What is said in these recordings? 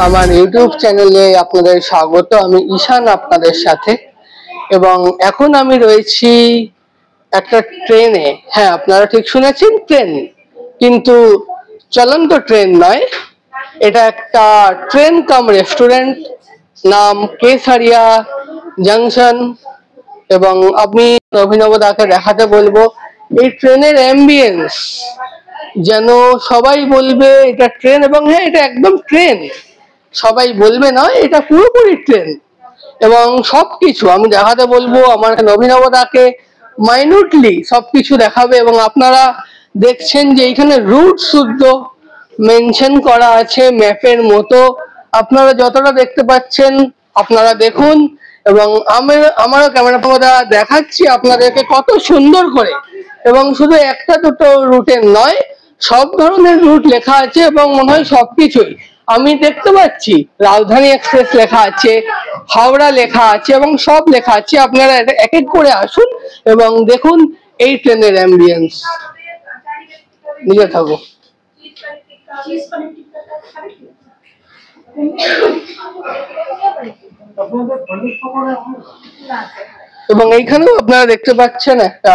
আমার ইউটিউব চ্যানেলে আপনাদের স্বাগত। আমি ঈশান আপনাদের সাথে, এবং এখন আমি রয়েছি একটা ট্রেনে। হ্যাঁ, আপনারা ঠিক শুনেছেন, ট্রেন, কিন্তু চলন্ত ট্রেন নয়, এটা একটা ট্রেন কাম রেস্টুরেন্ট, নাম কেসারিয়া জাংশন। এবং আমি অভিনব দাকে দেখাতে বলবো এই ট্রেনের অ্যাম্বিয়েন্স, যেন সবাই বলবে এটা ট্রেন। এবং হ্যাঁ, এটা একদম ট্রেন, সবাই বলবে নয়, এটা পুরোপুরি ট্রেন। এবং সবকিছু আমি দেখাতে বলবো, আমার অভিনব দাকে মাইনুটলি সবকিছু দেখাবে। এবং আপনারা দেখছেন যে এইখানে রুট শুদ্ধ মেনশন করা আছে ম্যাপের মতো। আপনারা যতটা দেখতে পাচ্ছেন আপনারা দেখুন, এবং আমারও ক্যামেরা দেখাচ্ছি আপনাদেরকে কত সুন্দর করে। এবং শুধু একটা দুটো রুটের নয়, সব ধরনের রুট লেখা আছে, এবং মনে হয় সবকিছুই আমি দেখতে পাচ্ছি। রাজধানী এক্সপ্রেস লেখা আছে, হাওড়া লেখা আছে, এবং সব লেখা আছে। আপনারা এক এক করে আসুন এবং দেখুন এই ট্রেনের অ্যাম্বিয়েন্স। নিজে থাকো। এবং এইখানেও আপনারা দেখতে পাচ্ছেন একটা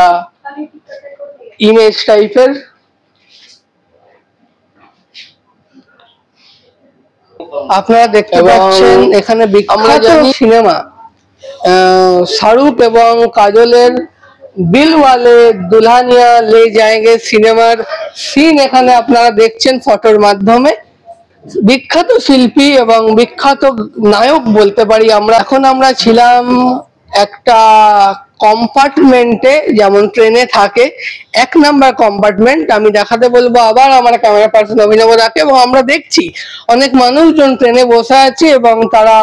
ইমেজ টাইপের। আপনারা দেখতে পাচ্ছেন এখানে বিখ্যাত সিনেমা শাহরুখ এবং কাজলের দিলওয়ালে দুলহানিয়া লে যায়েঙ্গে সিনেমার সিন এখানে আপনারা দেখছেন ফটোর মাধ্যমে। বিখ্যাত শিল্পী এবং বিখ্যাত নায়ক বলতে পারি আমরা। এখন আমরা ছিলাম একটা কম্পার্টমেন্টে, যেমন ট্রেনে থাকে 1 নাম্বার কম্পার্টমেন্ট। আমি দেখাতে বলবো আবার আমার ক্যামেরা পার্সন অভিনব দাকে। এবং আমরা দেখছি অনেক মানুষজন ট্রেনে বসে আছে, এবং তারা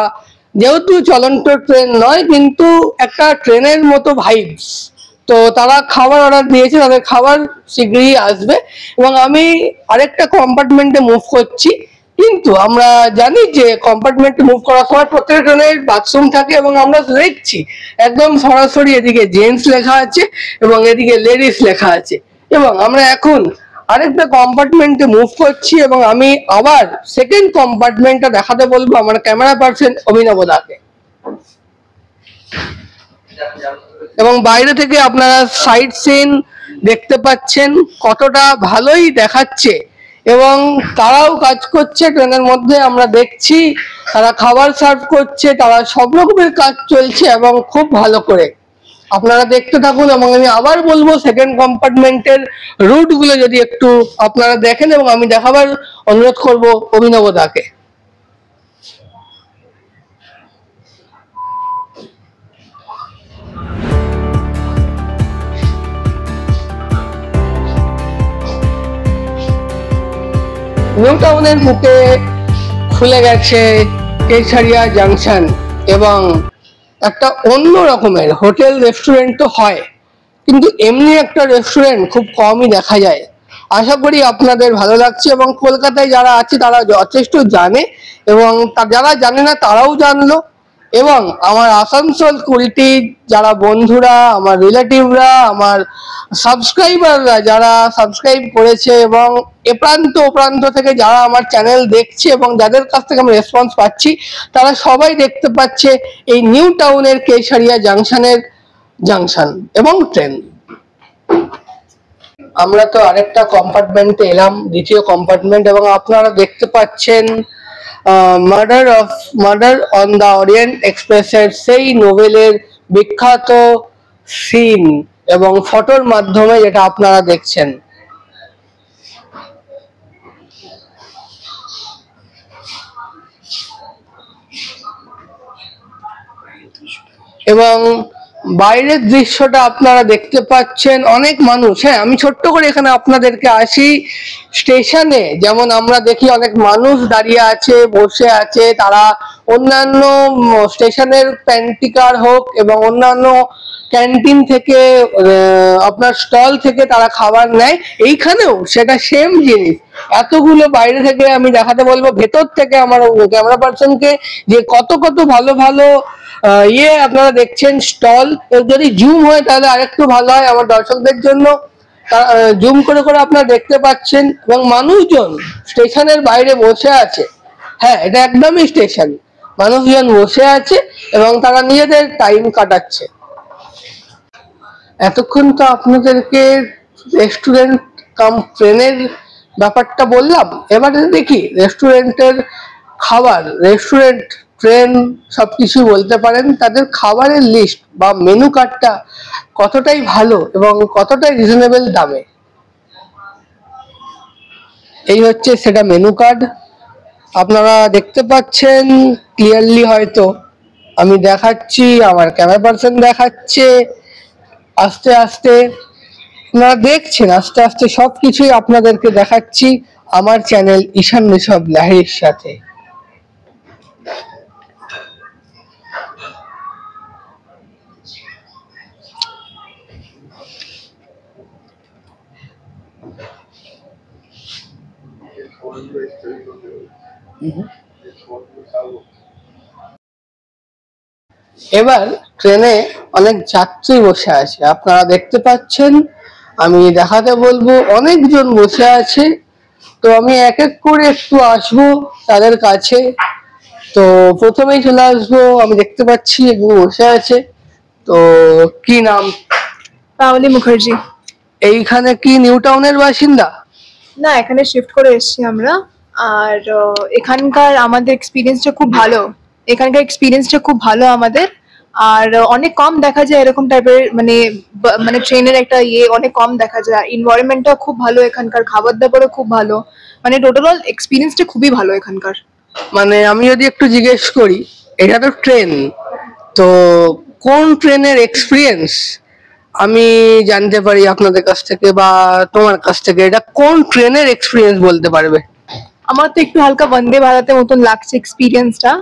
যেহেতু চলন্ত ট্রেন নয় কিন্তু একটা ট্রেনের মতো ভাইবস, তো তারা খাবার অর্ডার দিয়েছে, তাদের খাবার শীঘ্রই আসবে। এবং আমি আরেকটা কম্পার্টমেন্টে মুভ করছি, কিন্তু আমরা জানি যে কম্পার্টমেন্টে মুভ করার সময় প্রত্যেক ট্রেনের বাথরুম থাকে, এবং আমরা দেখছি একদম সরাসরি এদিকে জেন্টস লেখা আছে এবং এদিকে লেডিস লেখা আছে। এবং আমরা এখন আরেকটা কম্পার্টমেন্টে মুভ করছি, এবং আমি আবার সেকেন্ড কম্পার্টমেন্টটা দেখাতে বলবো আমার ক্যামেরা পার্সন অভিনব দাকে। এবং বাইরে থেকে আপনারা সাইড সিন দেখতে পাচ্ছেন, কতটা ভালোই দেখাচ্ছে। এবং তারাও কাজ করছে ট্রেনের মধ্যে, আমরা দেখছি তারা খাবার সার্ভ করছে, তারা সব রকমের কাজ চলছে এবং খুব ভালো করে। আপনারা দেখতে থাকুন, এবং আমি আবার বলবো সেকেন্ড কম্পার্টমেন্টের রুট গুলো যদি একটু আপনারা দেখেন, এবং আমি দেখাবার অনুরোধ করব অভিনব দাকে। নিউ টাউনের বুকে খুলে গেছে কেসারিয়া জাংশন, এবং একটা অন্য রকমের হোটেল রেস্টুরেন্ট তো হয়, কিন্তু এমনি একটা রেস্টুরেন্ট খুব কমই দেখা যায়। আশা করি আপনাদের ভালো লাগছে, এবং কলকাতায় যারা আছে তারা যথেষ্ট জানে, এবং যারা জানে না তারাও জানলো। এবং আমার আসানসোল কুড়িটি যারা বন্ধুরা, আমার রিলেটিভরা, আমার সাবস্ক্রাইবাররা যারা সাবস্ক্রাইব করেছে, এবং এ প্রান্ত ও প্রান্ত থেকে যারা আমার চ্যানেল দেখছে এবং যাদের কাছ থেকে আমি রেসপন্স পাচ্ছি, তারা সবাই দেখতে পাচ্ছে এই নিউ টাউনের কেসারিয়া জাংশনের জাংশন এবং ট্রেন। আমরা তো আরেকটা কম্পার্টমেন্টে এলাম, দ্বিতীয় কম্পার্টমেন্ট, এবং আপনারা দেখতে পাচ্ছেন মার্ডার অন দ্য ওরিয়েন্ট এক্সপ্রেসের সেই নোবেলের বিখ্যাত সিন এবং ফটোর মাধ্যমে যেটা আপনারা দেখছেন। এবং বাইরের দৃশ্যটা আপনারা দেখতে পাচ্ছেন, অনেক মানুষ। হ্যাঁ, আমি ছোট্ট করে এখানে আপনাদেরকে আসি স্টেশনে, যেমন আমরা দেখি অনেক মানুষ দাঁড়িয়ে আছে, বসে আছে, তারা অন্যান্য স্টেশনের প্যান্টিকার হোক এবং অন্যান্য ক্যান্টিন থেকে আপনার স্টল থেকে তারা খাবার নেয়। এইখানেও সেটা সেম জিনিস। এতগুলো বাইরে থেকে আমি দেখাতে বলবো ভেতর থেকে আমার ক্যামেরা পার্সনকে, যে কত কত ভালো ভালো আপনারা দেখছেন স্টল। যদি জুম হয় তাহলে আরেকটু ভালো হয় আমার দর্শকদের জন্য। জুম করে করে আপনারা দেখতে পাচ্ছেন, এবং মানুষজন স্টেশনের বাইরে বসে আছে হ্যাঁ, এটা একদমই স্টেশন। মানুষজন বসে আছে এবং তারা নিজেদের টাইম কাটাচ্ছে। এতক্ষণ তো আপনাদেরকে রেস্টুরেন্ট কাম ট্রেনের ব্যাপারটা বললাম। এবারে দেখি রেস্টুরেন্টের খাবার, রেস্টুরেন্ট, ট্রেন সবকিছু বলতে পারেন, তাদের খাবারের লিস্ট বা মেনু কার্ডটা কতটাই ভালো এবং কতটাই রিজনেবল দামে। এই হচ্ছে সেটা মেনু কার্ড, আপনারা দেখতে পাচ্ছেন ক্লিয়ারলি। হয়তো আমি দেখাচ্ছি, আমার ক্যামেরা পার্সন দেখাচ্ছে, আস্তে আস্তে আপনারা দেখছেন, আস্তে আস্তে সবকিছুই আপনাদেরকে দেখাচ্ছি আমার চ্যানেল ঈশান ঋষভ লাহিড়ীর সাথে। এবার ট্রেনে অনেক যাত্রী বসে আছে, আপনারা দেখতে পাচ্ছেন। আমি দেখাতে বলবো অনেকজন বসে আছে, তো আমি এক এক করে একটু আসবো তাদের কাছে। তো প্রথমেই চলে আসবো, আমি দেখতে পাচ্ছি একটু বসে আছে। তো কি নাম? পাওলি মুখার্জি। এইখানে কি নিউ টাউনের বাসিন্দা? না, এখানে শিফট করে এসেছি আমরা। আর এখানকার আমাদের এক্সপিরিয়েন্সটা খুব ভালো। এখানকার এক্সপিরিয়েন্সটা খুব ভালো আমাদের। আর অনেক কম দেখা যায় এরকম টাইপের, মানে ট্রেনের একটা অনেক কম দেখা যায়। এনভায়রনমেন্টটা খুব ভালো, এখানকার খাবার দাবারও খুব ভালো, মানে টোটাল এক্সপিরিয়েন্সটা খুবই ভালো এখানকার। মানে আমি যদি একটু জিজ্ঞেস করি, এটা তো ট্রেন, তো কোন ট্রেনের এক্সপিরিয়েন্স আমি জানতে পারি আপনাদের কাছ থেকে বা তোমার কাছ থেকে? এটা কোন ট্রেনের এক্সপিরিয়েন্স বলতে পারবে? আমার তো একটু হালকা বন্দে ভারতের মতন লাগছে এক্সপিরিয়েন্সটা।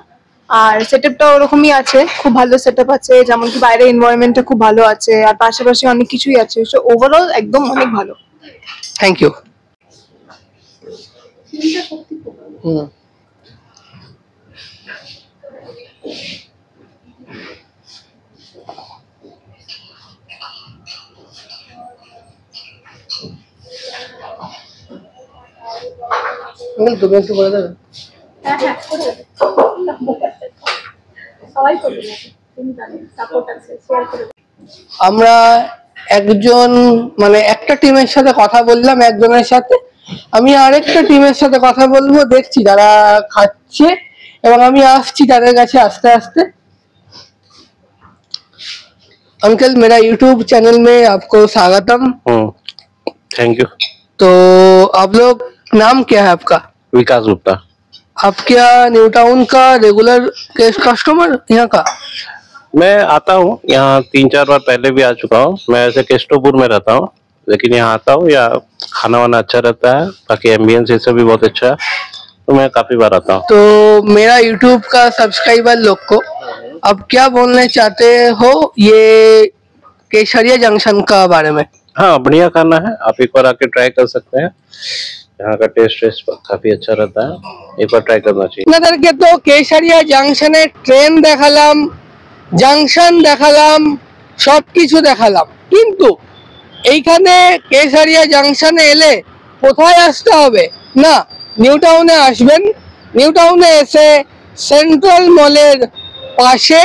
আর সেটআপটা ওরকমই আছে, খুব ভালো সেটআপ আছে, যেমন কি বাইরের এনভায়রনমেন্টটা খুব ভালো আছে, আর পাশাপাশি অনেক কিছুই আছে। সো ওভারঅল একদম অনেক ভালো। Thank you. তুমি একটু বলে দেবে? আমরা একজন মানে একটা টিমের সাথে কথা বললাম, একজনের সাথে। আমি আরেকটা টিমের সাথে কথা বলবো, দেখছি যারা খাচ্ছে, এবং আমি আসছি তাদের কাছে আস্তে আস্তে। अंकल, मेरा यूट्यूब चैनल में आपको स्वागतम। Thank you. तो आप लोग, नाम क्या है आपका? विकास गुप्ता। आप क्या न्यू टाउन का रेगुलर कस्टमर यहाँ का? मैं आता हूँ यहाँ 3-4 बार पहले भी आ चुका हूँ। मैं ऐसे केस्टोपुर में रहता हूँ, लेकिन यहाँ आता हूँ। यहाँ खाना वाना अच्छा रहता है, बाकी एम्बियंस ये सब भी बहुत अच्छा है, तो मैं काफी बार आता हूँ। तो मेरा यूट्यूब का सब्सक्राइबर लोग को अब क्या बोलने चाहते हो ये केसरिया जंक्शन का बारे में? हाँ, बढ़िया खाना है, आप एक बार आके ट्राई कर सकते हैं। यहाँ का टेस्ट काफी अच्छा रहता है, एक बार ट्राई करना चाहिए। আপনাদেরকে তো কেশরিয়া জাংশনের ট্রেন দেখালাম, জাংশন দেখালাম, সবকিছু দেখালাম, কিন্তু এইখানে কেশরিয়া জাংশনে এলে কোথায় আসতে হবে? না, নিউ টাউনে আসবেন। নিউ টাউনে এসে সেন্ট্রাল মলের পাশে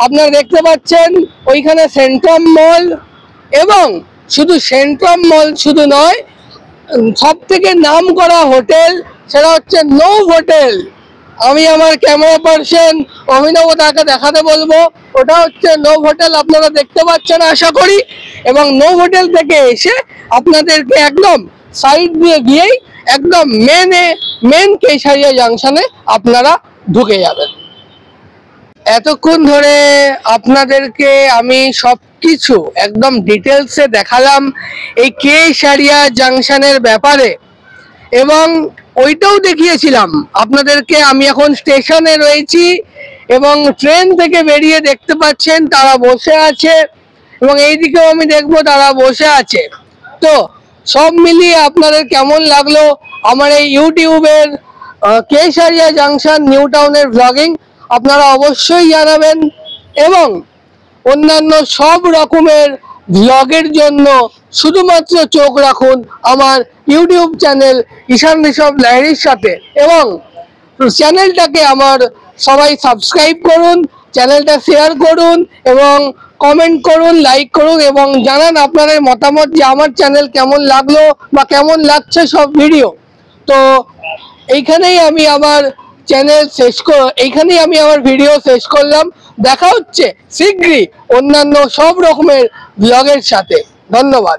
আপনারা দেখতে পাচ্ছেন ওইখানে সেন্ট্রাম মল, এবং শুধু সেন্ট্রাম মল শুধু নয়, সব থেকে নাম করা হোটেল সেটা হচ্ছে নোভ হোটেল। আমি আমার ক্যামেরা পার্সন অভিনব তাকে দেখাতে বলবো, ওটা হচ্ছে নোভ হোটেল। আপনারা দেখতে পাচ্ছেন আশা করি। এবং নোভ হোটেল থেকে এসে আপনাদেরকে একদম সাইড দিয়ে গিয়েই একদম মেন কেশরিয়া জাংশনে আপনারা ঢুকে যাবেন। এতক্ষণ ধরে আপনাদেরকে আমি সবকিছু একদম ডিটেলসে দেখালাম এই কেশরিয়া জাংশনের ব্যাপারে, এবং ওইটাও দেখিয়েছিলাম আপনাদেরকে। আমি এখন স্টেশনে রয়েছি এবং ট্রেন থেকে বেরিয়ে দেখতে পাচ্ছেন তারা বসে আছে, এবং এইদিকেও আমি দেখবো তারা বসে আছে। তো সব মিলিয়ে আপনাদের কেমন লাগলো আমার এই ইউটিউবের কেশরিয়া জাংশন নিউ টাউনের ব্লগিং, আপনারা অবশ্যই জানাবেন। এবং অন্যান্য সব রকমের ব্লগের জন্য শুধুমাত্র চোখ রাখুন আমার ইউটিউব চ্যানেল ঈশান ঋষভ লাহিড়ীর সাথে, এবং তো চ্যানেলটাকে আমার সবাই সাবস্ক্রাইব করুন, চ্যানেলটা শেয়ার করুন এবং কমেন্ট করুন, লাইক করুন এবং জানান আপনাদের মতামত যে আমার চ্যানেল কেমন লাগলো বা কেমন লাগছে সব ভিডিও। তো এইখানেই আমি আমার ভিডিও শেষ করলাম। দেখা হচ্ছে শীঘ্রই অন্যান্য সব রকমের ব্লগের সাথে। ধন্যবাদ।